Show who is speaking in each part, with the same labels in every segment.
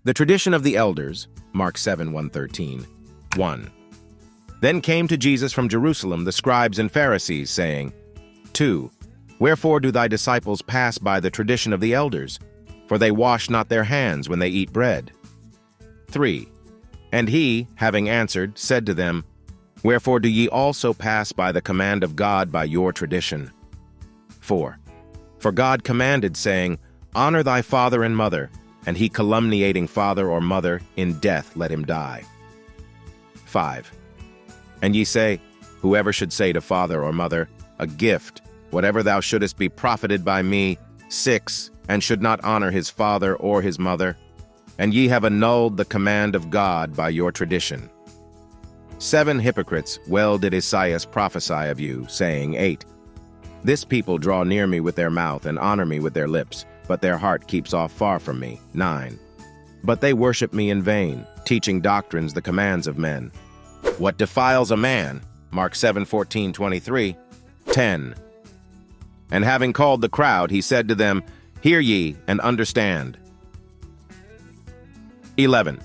Speaker 1: The tradition of the elders, Mark 7:1-13. 1. Then came to Jesus from Jerusalem the scribes and Pharisees, saying, 2. Wherefore do thy disciples pass by the tradition of the elders? For they wash not their hands when they eat bread. 3. And he, having answered, said to them, Wherefore do ye also pass by the command of God by your tradition? 4. For God commanded, saying, Honor thy father and mother, and he calumniating father or mother, in death let him die. 5. And ye say, Whoever should say to father or mother, A gift, whatever thou shouldest be profited by me. 6. And should not honor his father or his mother. And ye have annulled the command of God by your tradition. 7 hypocrites, well did Esaias prophesy of you, saying, 8. This people draw near me with their mouth and honor me with their lips, but their heart keeps off far from me. 9. But they worship me in vain, teaching doctrines the commands of men. What defiles a man? Mark 7:14-23. 10. And having called the crowd, he said to them, Hear ye, and understand. 11.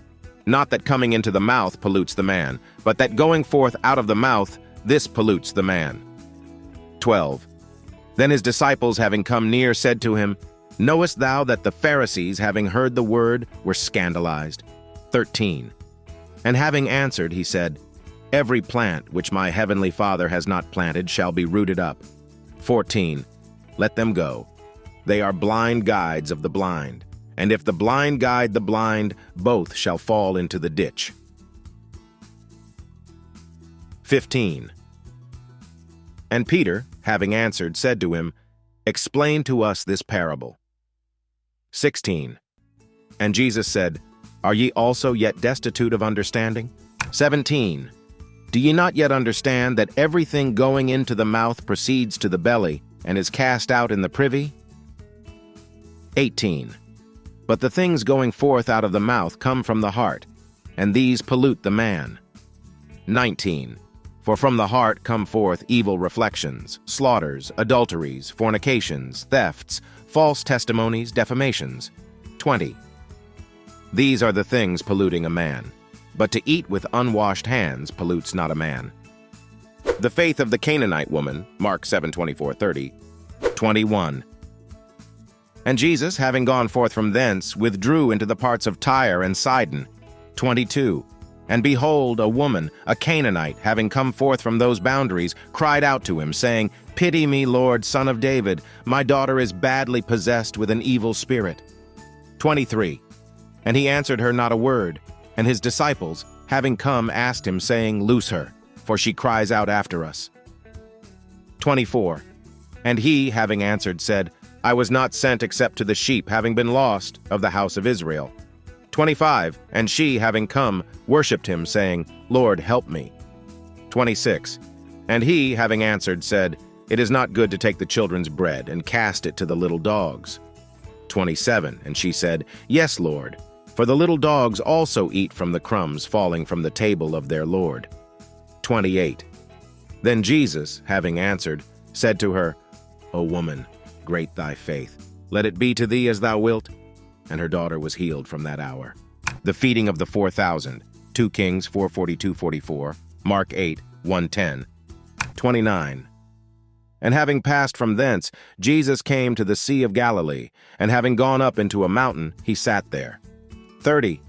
Speaker 1: Not that coming into the mouth pollutes the man, but that going forth out of the mouth, this pollutes the man. 12. Then his disciples, having come near, said to him, Knowest thou that the Pharisees, having heard the word, were scandalized? 13. And having answered, he said, Every plant which my heavenly Father has not planted shall be rooted up. 14. Let them go. They are blind guides of the blind. And if the blind guide the blind, both shall fall into the ditch. 15. And Peter, having answered, said to him, Explain to us this parable. 16. And Jesus said, Are ye also yet destitute of understanding? 17. Do ye not yet understand that everything going into the mouth proceeds to the belly, and is cast out in the privy? 18. But the things going forth out of the mouth come from the heart, and these pollute the man. 19. For from the heart come forth evil reflections, slaughters, adulteries, fornications, thefts, false testimonies, defamations. 20. These are the things polluting a man, but to eat with unwashed hands pollutes not a man. The faith of the Canaanite woman, Mark 7:24-30. 21. And Jesus, having gone forth from thence, withdrew into the parts of Tyre and Sidon. 22. And behold, a woman, a Canaanite, having come forth from those boundaries, cried out to him, saying, Pity me, Lord, Son of David, my daughter is badly possessed with an evil spirit. 23. And he answered her not a word, and his disciples, having come, asked him, saying, Loose her, for she cries out after us. 24. And he, having answered, said, I was not sent except to the sheep, having been lost, of the house of Israel. 25. And she, having come, worshipped him, saying, Lord, help me. 26. And he, having answered, said, It is not good to take the children's bread and cast it to the little dogs. 27. And she said, Yes, Lord, for the little dogs also eat from the crumbs falling from the table of their Lord. 28. Then Jesus, having answered, said to her, O woman, great thy faith. Let it be to thee as thou wilt. And her daughter was healed from that hour. The feeding of the 4,000, 2 Kings 4:42-44, Mark 8:1-10. 29. And having passed from thence, Jesus came to the Sea of Galilee, and having gone up into a mountain, he sat there. 30.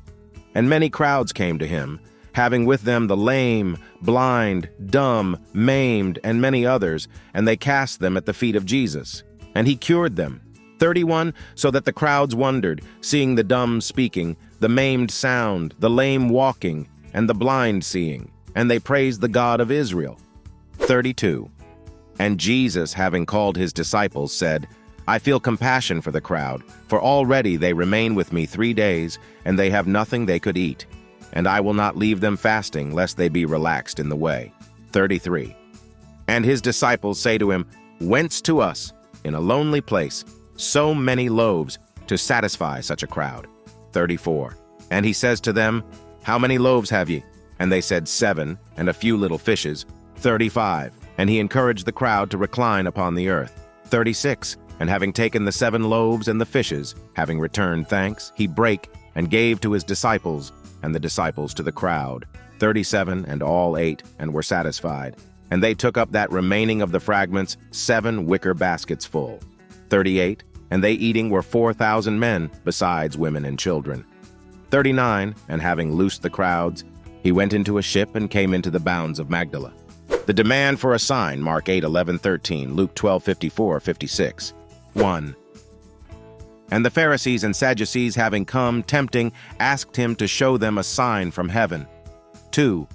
Speaker 1: And many crowds came to him, having with them the lame, blind, dumb, maimed, and many others, and they cast them at the feet of Jesus. And he cured them. 31. So that the crowds wondered, seeing the dumb speaking, the maimed sound, the lame walking, and the blind seeing, and they praised the God of Israel. 32. And Jesus, having called his disciples, said, I feel compassion for the crowd, for already they remain with me 3 days, and they have nothing they could eat. And I will not leave them fasting, lest they be relaxed in the way. 33. And his disciples say to him, Whence to us, in a lonely place, so many loaves to satisfy such a crowd? 34. And he says to them, How many loaves have ye? And they said, 7, and a few little fishes. 35. And he encouraged the crowd to recline upon the earth. 36. And having taken the 7 loaves and the fishes, having returned thanks, he brake and gave to his disciples, and the disciples to the crowd. 37, and all ate, and were satisfied. And they took up that remaining of the fragments, 7 wicker baskets full. 38, and they eating were 4,000 men, besides women and children. 39, and having loosed the crowds, he went into a ship and came into the bounds of Magdala. The demand for a sign, Mark 8, 11, 13, Luke 12, 54, 56. 1. And the Pharisees and Sadducees, having come, tempting, asked him to show them a sign from heaven. 2.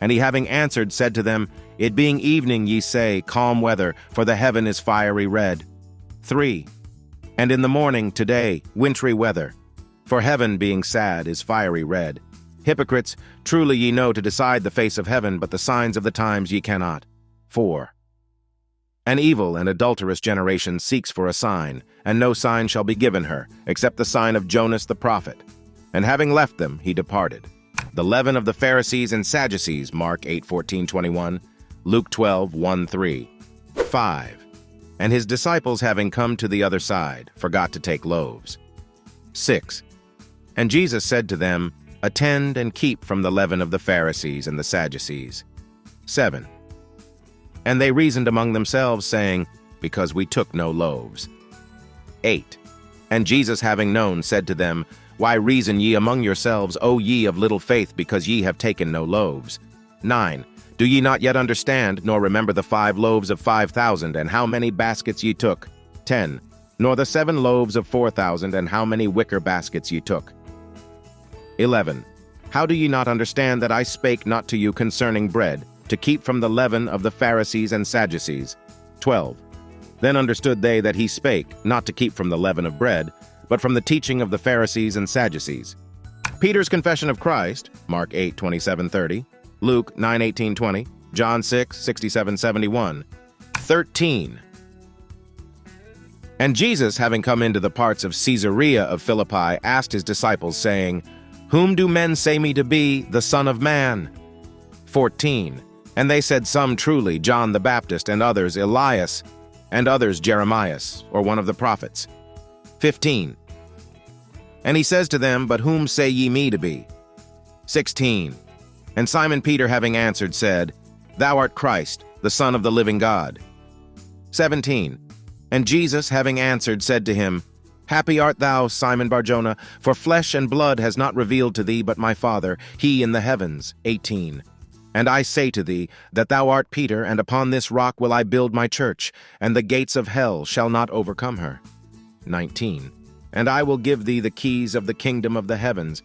Speaker 1: And he having answered, said to them, It being evening, ye say, Calm weather, for the heaven is fiery red. 3. And in the morning, today, wintry weather, for heaven being sad is fiery red. Hypocrites, truly ye know to decide the face of heaven, but the signs of the times ye cannot. 4. An evil and adulterous generation seeks for a sign, and no sign shall be given her, except the sign of Jonas the prophet. And having left them, he departed. The leaven of the Pharisees and Sadducees, Mark 8, 14, 21, Luke 12, 1, 3. 5. And his disciples, having come to the other side, forgot to take loaves. 6. And Jesus said to them, Attend and keep from the leaven of the Pharisees and the Sadducees. 7. And they reasoned among themselves, saying, Because we took no loaves. 8. And Jesus, having known, said to them, Why reason ye among yourselves, O ye of little faith, because ye have taken no loaves? 9. Do ye not yet understand, nor remember the 5 loaves of 5,000, and how many baskets ye took? 10. Nor the 7 loaves of 4,000, and how many wicker baskets ye took? 11. How do ye not understand that I spake not to you concerning bread, to keep from the leaven of the Pharisees and Sadducees? 12. Then understood they that he spake, not to keep from the leaven of bread, but from the teaching of the Pharisees and Sadducees. Peter's confession of Christ, Mark 8, 27, 30, Luke 9, 18, 20, John 6, 67, 71. 13. And Jesus, having come into the parts of Caesarea of Philippi, asked his disciples, saying, Whom do men say me to be, the Son of Man? 14. And they said, Some truly, John the Baptist, and others Elias, and others Jeremias, or one of the prophets. 15. And he says to them, But whom say ye me to be? 16. And Simon Peter, having answered, said, Thou art Christ, the Son of the living God. 17. And Jesus, having answered, said to him, Happy art thou, Simon Bar-Jonah, for flesh and blood has not revealed to thee but my Father, he in the heavens. 18. And I say to thee, that thou art Peter, and upon this rock will I build my church, and the gates of hell shall not overcome her. 19. And I will give thee the keys of the kingdom of the heavens,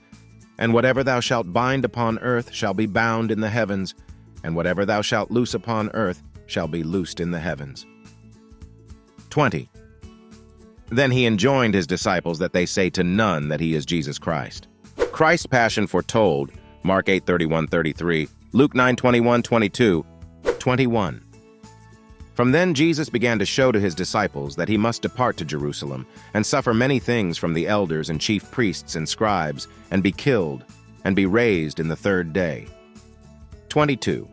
Speaker 1: and whatever thou shalt bind upon earth shall be bound in the heavens, and whatever thou shalt loose upon earth shall be loosed in the heavens. 20. Then he enjoined his disciples that they say to none that he is Jesus Christ. Christ's passion foretold, Mark 8, 31, 33, Luke 9, 21, 22, 21. From then Jesus began to show to his disciples that he must depart to Jerusalem, and suffer many things from the elders and chief priests and scribes, and be killed, and be raised in the 3rd day. 22.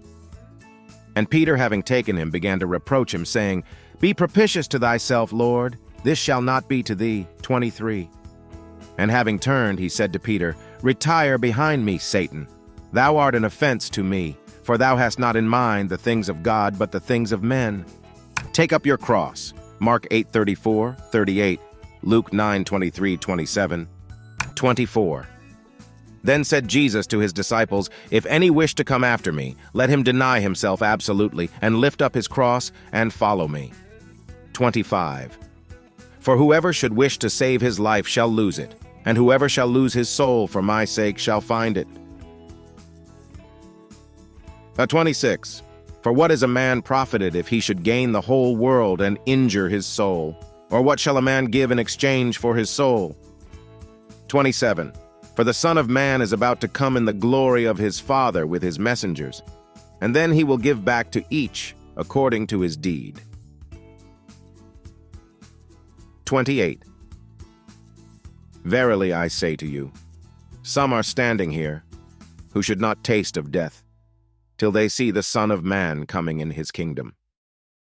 Speaker 1: And Peter, having taken him, began to reproach him, saying, Be propitious to thyself, Lord, this shall not be to thee. 23. And having turned, he said to Peter, Retire behind me, Satan. Thou art an offense to me, for thou hast not in mind the things of God, but the things of men. Take up your cross. Mark 8:34, 38, Luke 9:23, 27, 24. Then said Jesus to his disciples, If any wish to come after me, let him deny himself absolutely, and lift up his cross, and follow me. 25. For whoever should wish to save his life shall lose it, and whoever shall lose his soul for my sake shall find it. 26. For what is a man profited if he should gain the whole world and injure his soul? Or what shall a man give in exchange for his soul? 27. For the Son of Man is about to come in the glory of his Father with his messengers, and then he will give back to each according to his deed. 28. Verily I say to you, some are standing here who should not taste of death till they see the Son of Man coming in his kingdom.